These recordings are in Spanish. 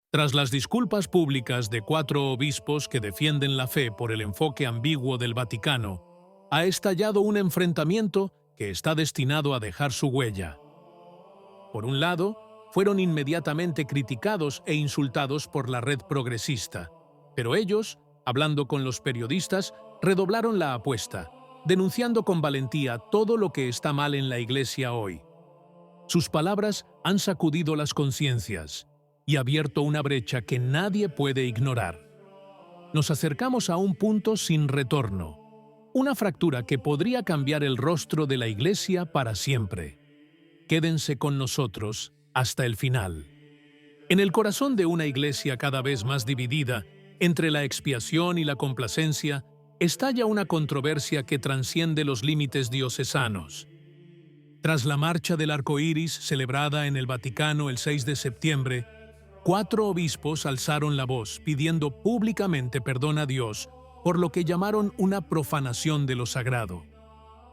Tras las disculpas públicas de 4 obispos que defienden la fe por el enfoque ambiguo del Vaticano, ha estallado un enfrentamiento que está destinado a dejar su huella. Por un lado, fueron inmediatamente criticados e insultados por la red progresista, pero ellos, hablando con los periodistas, redoblaron la apuesta, denunciando con valentía todo lo que está mal en la Iglesia hoy. Sus palabras han sacudido las conciencias y abierto una brecha que nadie puede ignorar. Nos acercamos a un punto sin retorno, una fractura que podría cambiar el rostro de la Iglesia para siempre. Quédense con nosotros hasta el final. En el corazón de una Iglesia cada vez más dividida, entre la expiación y la complacencia, estalla una controversia que trasciende los límites diocesanos. Tras la Marcha del Arco Iris, celebrada en el Vaticano el 6 de septiembre, 4 obispos alzaron la voz pidiendo públicamente perdón a Dios por lo que llamaron una profanación de lo sagrado.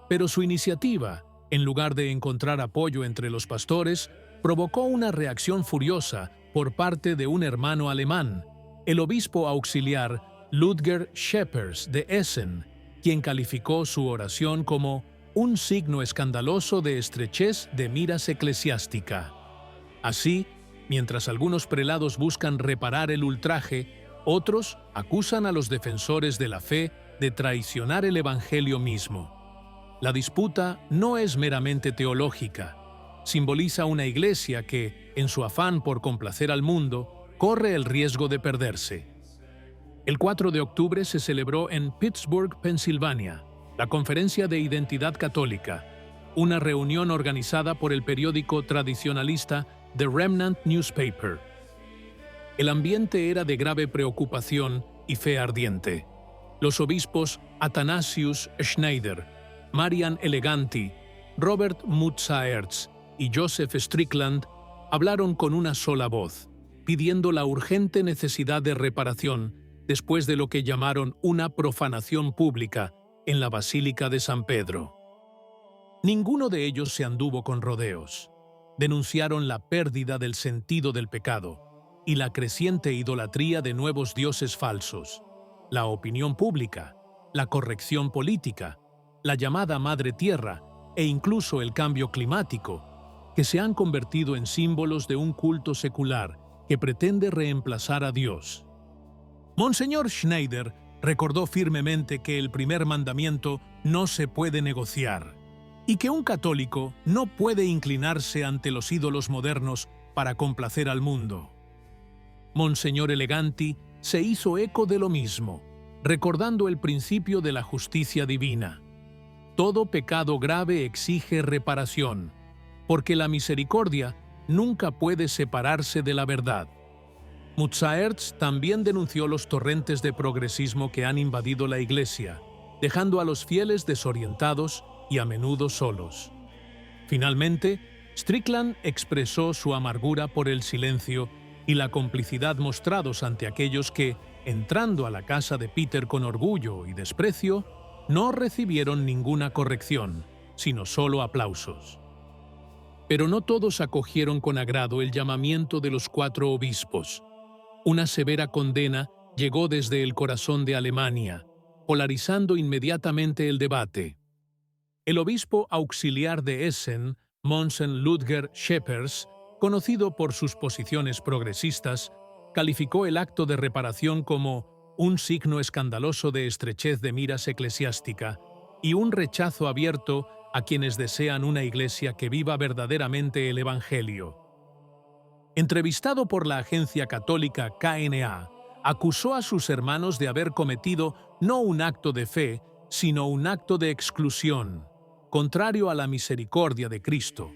Pero su iniciativa, en lugar de encontrar apoyo entre los pastores, provocó una reacción furiosa por parte de un hermano alemán, el obispo auxiliar Ludger Scheppers de Essen, quien calificó su oración como un signo escandaloso de estrechez de miras eclesiástica. Así, mientras algunos prelados buscan reparar el ultraje, otros acusan a los defensores de la fe de traicionar el Evangelio mismo. La disputa no es meramente teológica. Simboliza una iglesia que, en su afán por complacer al mundo, corre el riesgo de perderse. El 4 de octubre se celebró en Pittsburgh, Pensilvania, la Conferencia de Identidad Católica, una reunión organizada por el periódico tradicionalista The Remnant Newspaper. El ambiente era de grave preocupación y fe ardiente. Los obispos Athanasius Schneider, Marian Eleganti, Robert Mutzaerts y Joseph Strickland hablaron con una sola voz, pidiendo la urgente necesidad de reparación después de lo que llamaron una profanación pública en la Basílica de San Pedro. Ninguno de ellos se anduvo con rodeos. Denunciaron la pérdida del sentido del pecado y la creciente idolatría de nuevos dioses falsos, la opinión pública, la corrección política, la llamada Madre Tierra e incluso el cambio climático, que se han convertido en símbolos de un culto secular que pretende reemplazar a Dios. Monseñor Schneider recordó firmemente que el primer mandamiento no se puede negociar y que un católico no puede inclinarse ante los ídolos modernos para complacer al mundo. Monseñor Eleganti se hizo eco de lo mismo, recordando el principio de la justicia divina. Todo pecado grave exige reparación, porque la misericordia nunca puede separarse de la verdad. Mutzaerts también denunció los torrentes de progresismo que han invadido la Iglesia, dejando a los fieles desorientados y a menudo solos. Finalmente, Strickland expresó su amargura por el silencio y la complicidad mostrados ante aquellos que, entrando a la casa de Peter con orgullo y desprecio, no recibieron ninguna corrección, sino solo aplausos. Pero no todos acogieron con agrado el llamamiento de los 4 obispos. Una severa condena llegó desde el corazón de Alemania, polarizando inmediatamente el debate. El obispo auxiliar de Essen, Monsen Ludger Scheppers, conocido por sus posiciones progresistas, calificó el acto de reparación como un signo escandaloso de estrechez de miras eclesiástica y un rechazo abierto a quienes desean una iglesia que viva verdaderamente el Evangelio. Entrevistado por la agencia católica KNA, acusó a sus hermanos de haber cometido no un acto de fe, sino un acto de exclusión, contrario a la misericordia de Cristo.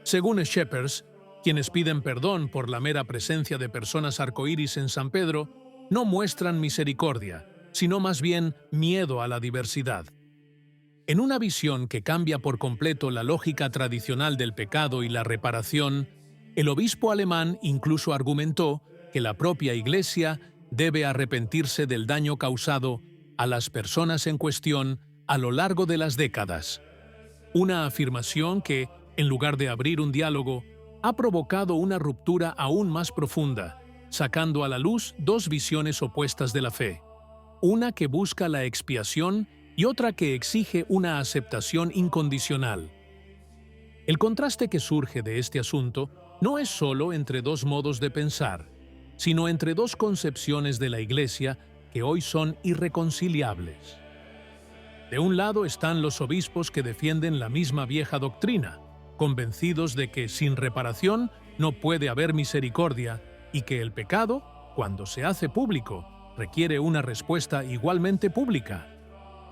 Según Scheppers, quienes piden perdón por la mera presencia de personas arcoíris en San Pedro, no muestran misericordia, sino más bien miedo a la diversidad. En una visión que cambia por completo la lógica tradicional del pecado y la reparación, el obispo alemán incluso argumentó que la propia Iglesia debe arrepentirse del daño causado a las personas en cuestión a lo largo de las décadas. Una afirmación que, en lugar de abrir un diálogo, ha provocado una ruptura aún más profunda sacando a la luz dos visiones opuestas de la fe, una que busca la expiación y otra que exige una aceptación incondicional. El contraste que surge de este asunto no es solo entre dos modos de pensar, sino entre dos concepciones de la Iglesia que hoy son irreconciliables. De un lado están los obispos que defienden la misma vieja doctrina, convencidos de que sin reparación no puede haber misericordia y que el pecado, cuando se hace público, requiere una respuesta igualmente pública.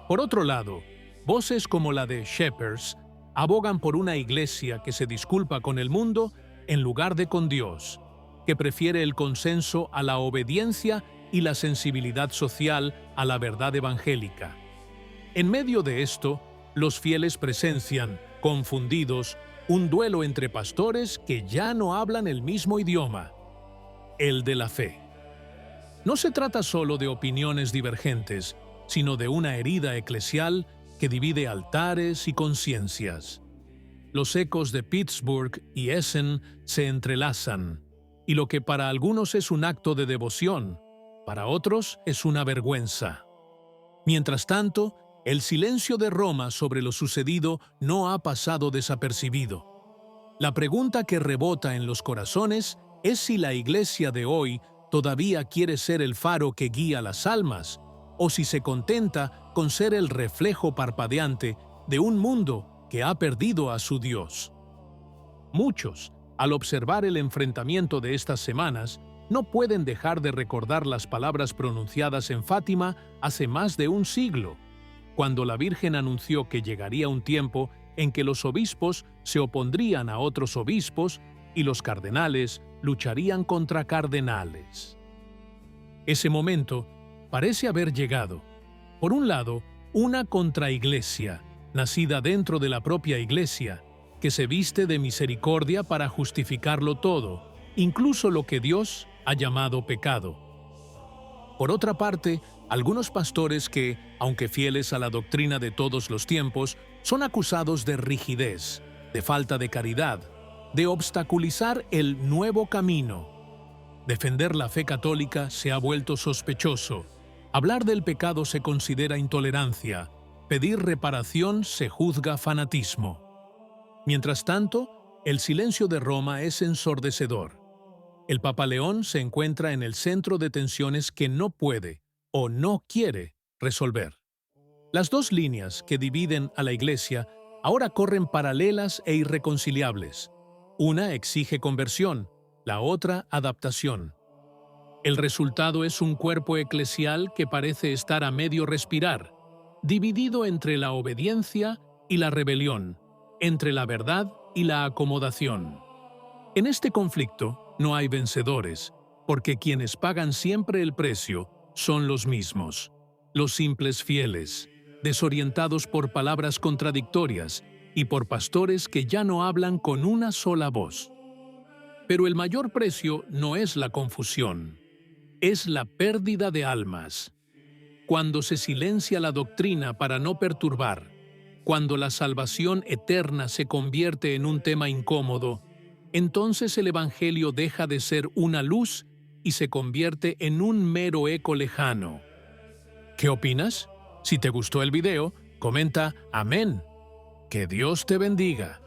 Por otro lado, voces como la de Shepherds abogan por una iglesia que se disculpa con el mundo en lugar de con Dios, que prefiere el consenso a la obediencia y la sensibilidad social a la verdad evangélica. En medio de esto, los fieles presencian, confundidos, un duelo entre pastores que ya no hablan el mismo idioma, el de la fe. No se trata solo de opiniones divergentes, sino de una herida eclesial que divide altares y conciencias. Los ecos de Pittsburgh y Essen se entrelazan, y lo que para algunos es un acto de devoción, para otros es una vergüenza. Mientras tanto, el silencio de Roma sobre lo sucedido no ha pasado desapercibido. La pregunta que rebota en los corazones es si la Iglesia de hoy todavía quiere ser el faro que guía las almas, o si se contenta con ser el reflejo parpadeante de un mundo que ha perdido a su Dios. Muchos, al observar el enfrentamiento de estas semanas, no pueden dejar de recordar las palabras pronunciadas en Fátima hace más de un siglo, cuando la Virgen anunció que llegaría un tiempo en que los obispos se opondrían a otros obispos y los cardenales lucharían contra cardenales. Ese momento parece haber llegado. Por un lado, una contraiglesia, nacida dentro de la propia Iglesia, que se viste de misericordia para justificarlo todo, incluso lo que Dios ha llamado pecado. Por otra parte, algunos pastores que, aunque fieles a la doctrina de todos los tiempos, son acusados de rigidez, de falta de caridad, de obstaculizar el nuevo camino. Defender la fe católica se ha vuelto sospechoso. Hablar del pecado se considera intolerancia. Pedir reparación se juzga fanatismo. Mientras tanto, el silencio de Roma es ensordecedor. El Papa León se encuentra en el centro de tensiones que no puede o no quiere resolver. Las dos líneas que dividen a la Iglesia ahora corren paralelas e irreconciliables. Una exige conversión, la otra adaptación. El resultado es un cuerpo eclesial que parece estar a medio respirar, dividido entre la obediencia y la rebelión, entre la verdad y la acomodación. En este conflicto no hay vencedores, porque quienes pagan siempre el precio son los mismos, los simples fieles, desorientados por palabras contradictorias y por pastores que ya no hablan con una sola voz. Pero el mayor precio no es la confusión, es la pérdida de almas. Cuando se silencia la doctrina para no perturbar, cuando la salvación eterna se convierte en un tema incómodo, entonces el Evangelio deja de ser una luz y se convierte en un mero eco lejano. ¿Qué opinas? Si te gustó el video, comenta Amén. Que Dios te bendiga.